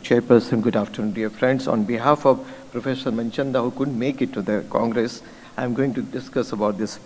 Chairperson, good afternoon, dear friends. On behalf of Professor MANCHANDA, who couldn't make it to the Congress, I'm going to discuss about this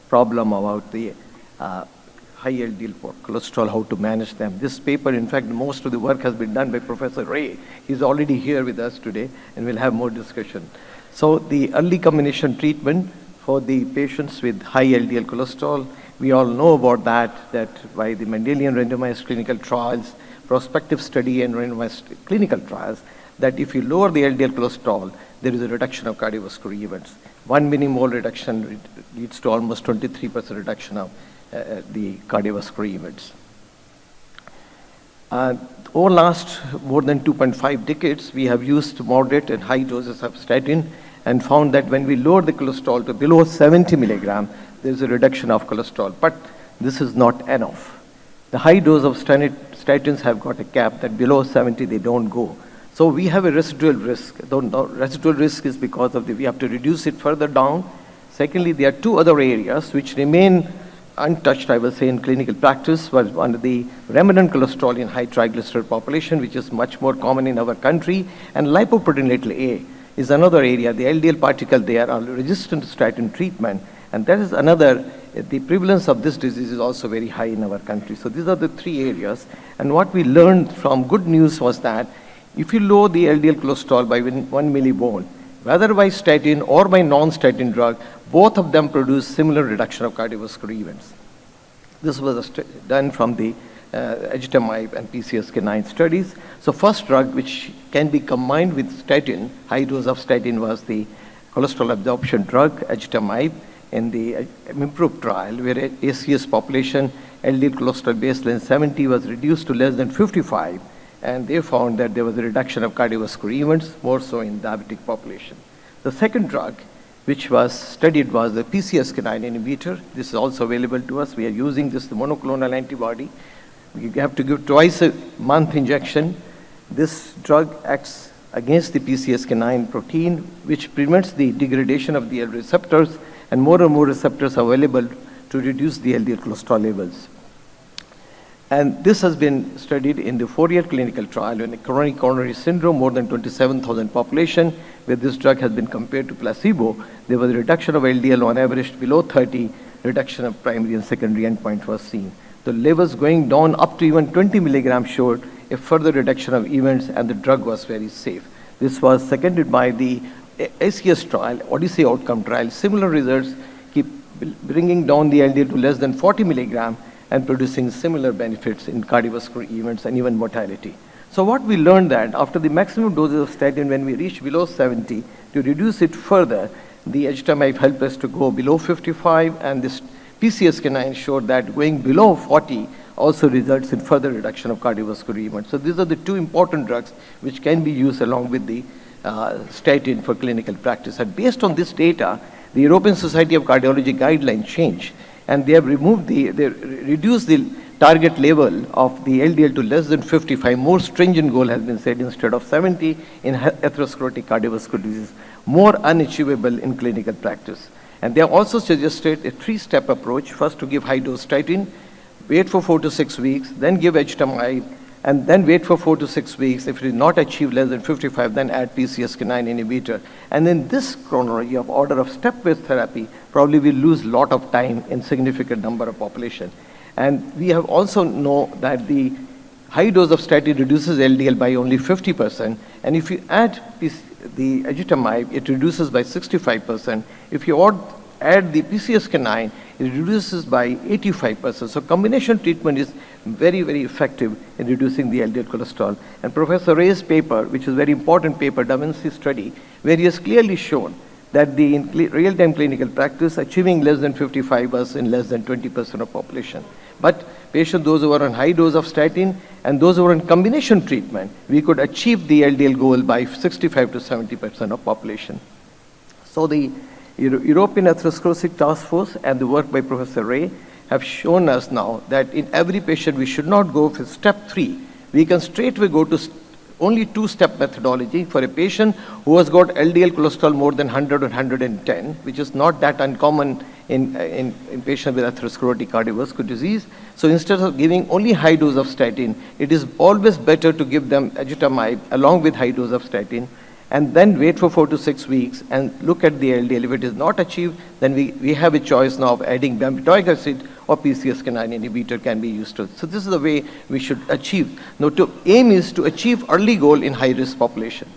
problem about the high LDL cholesterol, how to manage them. This paper, in fact, most of the work has been done by Professor Ray. He's already here with us today, and we'll have more discussion. So the early combination treatment for the patients with high LDL cholesterol, we all know about that by the Mendelian randomized clinical trials, prospective study and randomized clinical trials, that if you lower the LDL cholesterol, there is a reduction of cardiovascular events. 1 millimole reduction leads to almost 23% reduction of the cardiovascular events. Over last more than 2.5 decades, we have used moderate and high doses of statin and found that when we lower the cholesterol to below 70 milligram, there is a reduction of cholesterol. But this is not enough. The high dose of statins have got a cap that below 70 they don't go. So we have a residual risk. The residual risk is because of we have to reduce it further down. Secondly, there are two other areas which remain untouched, I will say, in clinical practice, was under the remnant cholesterol in high triglyceride population, which is much more common in our country, and lipoprotein A is another area. The LDL particle there are resistant to statin treatment, and that is another, the prevalence of this disease is also very high in our country. So these are the three areas, and what we learned from good news was that if you lower the LDL cholesterol by 1 millibone, whether by statin or by non-statin drug, both of them produce similar reduction of cardiovascular events. This was done from the ezetimibe and PCSK9 studies. So first drug which can be combined with statin, high dose of statin, was the cholesterol absorption drug, ezetimibe, in the IMPROVE trial, where ACS population LDL cholesterol baseline 70 was reduced to less than 55, and they found that there was a reduction of cardiovascular events, more so in diabetic population. The second drug which was studied was the PCSK9 inhibitor. This is also available to us. We are using this, the monoclonal antibody. We have to give twice a month injection. This drug acts against the PCSK9 protein, which prevents the degradation of the LDL receptors, and more receptors are available to reduce the LDL cholesterol levels. And this has been studied in the 4-year clinical trial in chronic coronary syndrome, more than 27,000 population, where this drug has been compared to placebo. There was a reduction of LDL on average below 30, reduction of primary and secondary endpoint was seen. The levels going down up to even 20 milligrams showed a further reduction of events, and the drug was very safe. This was seconded by the ACS trial, Odyssey outcome trial. Similar results keep bringing down the LDL to less than 40 milligrams and producing similar benefits in cardiovascular events and even mortality. So what we learned that after the maximum doses of statin, when we reach below 70, to reduce it further, the ezetimibe helped us to go below 55, and this PCSK9 showed that going below 40 also results in further reduction of cardiovascular events. So these are the two important drugs which can be used along with the statin for clinical practice. And based on this data, the European Society of Cardiology guideline changed, and they have reduced the target level of the LDL to less than 55. More stringent goal has been set instead of 70 in atherosclerotic cardiovascular disease, more unachievable in clinical practice. And they have also suggested a 3-step approach: first to give high-dose statin, wait for 4 to 6 weeks, then give ezetimibe, and then wait for 4 to 6 weeks. If it is not achieved less than 55, then add PCSK9 inhibitor. And in this chronology of order of step-based therapy, probably we lose a lot of time in significant number of population. And we have also know that the high dose of statin reduces LDL by only 50%, and if you add the ezetimibe, it reduces by 65%. If you add the PCSK9, it reduces by 85%. So combination treatment is very, very effective in reducing the LDL cholesterol. And Professor Ray's paper, which is a very important paper, Davinci study, where he has clearly shown that in real-time clinical practice, achieving less than 55 was in less than 20% of population. But patients, those who are on high dose of statin and those who are on combination treatment, we could achieve the LDL goal by 65 to 70% of population. So the European Atherosclerosis Task Force and the work by Professor Ray have shown us now that in every patient we should not go for step 3. We can straightway go to only two-step methodology for a patient who has got LDL cholesterol more than 100 or 110, which is not that uncommon in patients with atherosclerotic cardiovascular disease. So instead of giving only high dose of statin, it is always better to give them ezetimibe along with high dose of statin, and then wait for 4 to 6 weeks and look at the LDL. If it is not achieved, then we have a choice now of adding bempedoic acid or PCSK9 inhibitor can be used to. So this is the way we should achieve. Now, to aim is to achieve early goal in high-risk population.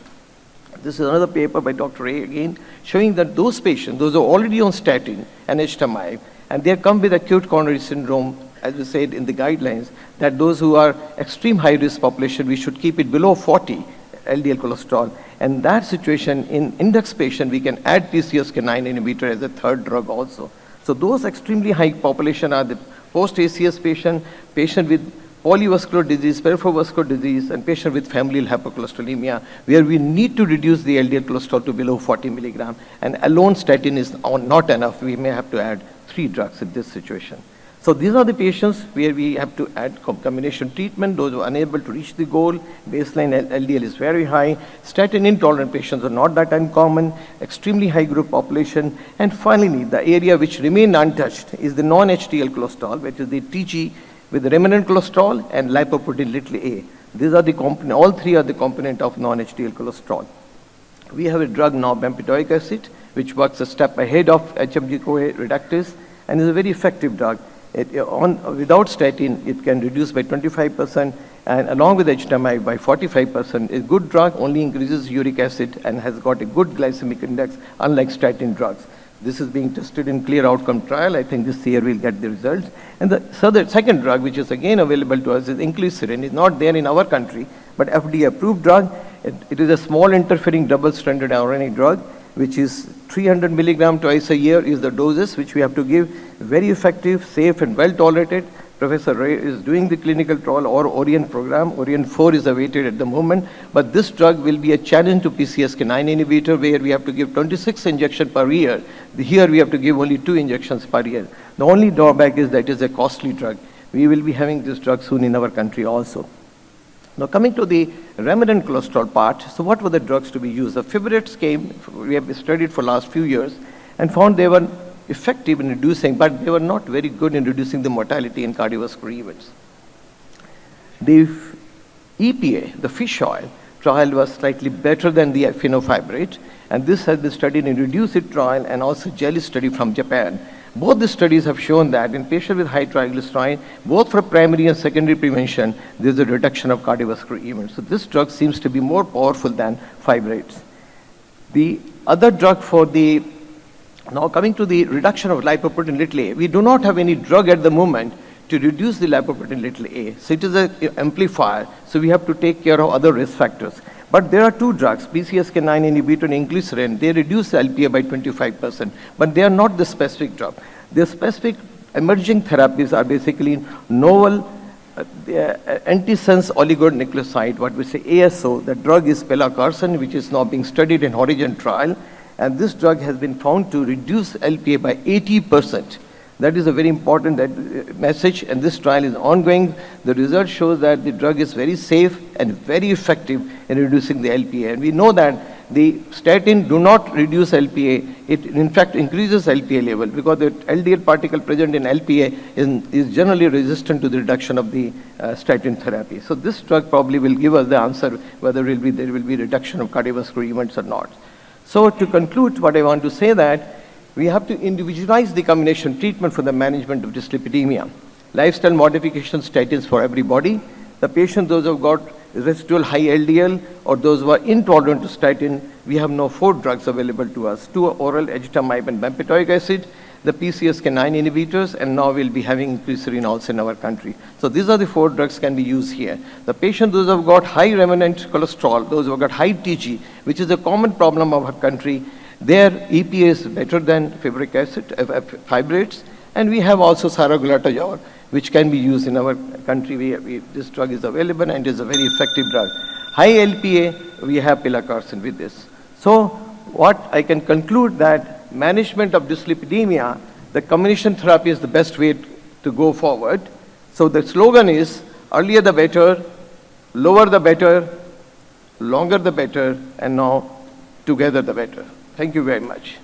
This is another paper by Dr. A again, showing that those patients, those who are already on statin and ezetimibe, and they come with acute coronary syndrome, as we said in the guidelines, that those who are extreme high-risk population, we should keep it below 40 LDL cholesterol. And that situation, in index patient, we can add PCSK9 inhibitor as a third drug also. So those extremely high population are the post-ACS patient with polyvascular disease, peripheral vascular disease, and patient with familial hypercholesterolemia, where we need to reduce the LDL cholesterol to below 40 milligram. And alone statin is not enough. We may have to add 3 drugs in this situation. So these are the patients where we have to add combination treatment. Those who are unable to reach the goal, baseline LDL is very high. Statin intolerant patients are not that uncommon, extremely high group population. And finally, the area which remain untouched is the non-HDL cholesterol, which is the TG with remnant cholesterol and lipoprotein little a. These are the component, all 3 are the component of non-HDL cholesterol. We have a drug now, bempedoic acid, which works a step ahead of HMG-CoA reductase and is a very effective drug. Without statin, it can reduce by 25%, and along with ezetimibe by 45%. A good drug only increases uric acid and has got a good glycemic index, unlike statin drugs. This is being tested in clear outcome trial. I think this year we'll get the results. And the second drug, which is again available to us, is inclisiran. It's not there in our country, but FDA approved drug. It is a small interfering double-stranded RNA drug, which is 300 milligram twice a year is the doses which we have to give. Very effective, safe, and well tolerated. Professor Ray is doing the clinical trial or Orient program. Orient 4 is awaited at the moment, but this drug will be a challenge to PCSK9 inhibitor, where we have to give 26 injections per year. Here we have to give only 2 injections per year. The only drawback is that it is a costly drug. We will be having this drug soon in our country also. Now coming to the remnant cholesterol part, so what were the drugs to be used? The fibrates came, we have studied for last few years and found they were effective in reducing, but they were not very good in reducing the mortality in cardiovascular events. The EPA, the fish oil trial, was slightly better than the fenofibrate, and this has been studied in REDUCE-IT trial and also jelly study from Japan. Both the studies have shown that in patients with high triglyceride, both for primary and secondary prevention, there is a reduction of cardiovascular events. So this drug seems to be more powerful than fibrates. The other drug for the, now coming to the reduction of lipoprotein little a, we do not have any drug at the moment to reduce the lipoprotein little a. So it is an amplifier, so we have to take care of other risk factors. But there are 2 drugs, PCSK9 inhibitor and inclisiran. They reduce LPA by 25%, but they are not the specific drug. The specific emerging therapies are basically novel antisense oligonucleotide, what we say ASO. The drug is pelacarsen, which is now being studied in Horizon trial, and this drug has been found to reduce LPA by 80%. That is a very important message, and this trial is ongoing. The result shows that the drug is very safe and very effective in reducing the LPA. And we know that the statin do not reduce LPA. It in fact increases LPA level, because the LDL particle present in LPA is generally resistant to the reduction of the statin therapy. So this drug probably will give us the answer whether there will be reduction of cardiovascular events or not. So to conclude, what I want to say that we have to individualize the combination treatment for the management of dyslipidemia. Lifestyle modification statins for everybody. The patient, those who have got residual high LDL or those who are intolerant to statin, we have now 4 drugs available to us, 2 oral ezetimibe and bempedoic acid, the PCSK9 inhibitors, and now we'll be having inclisiran also in our country. So these are the 4 drugs can be used here. The patient, those who have got high remnant cholesterol, those who have got high TG, which is a common problem of our country, their EPA is better than fibric acid, fibrates, and we have also saroglitazole, which can be used in our country. This drug is available and is a very effective drug. High LPA, we have pelacarsen with this. So what I can conclude that management of dyslipidemia, the combination therapy is the best way to go forward. So the slogan is earlier the better, lower the better, longer the better, and now together the better. Thank you very much.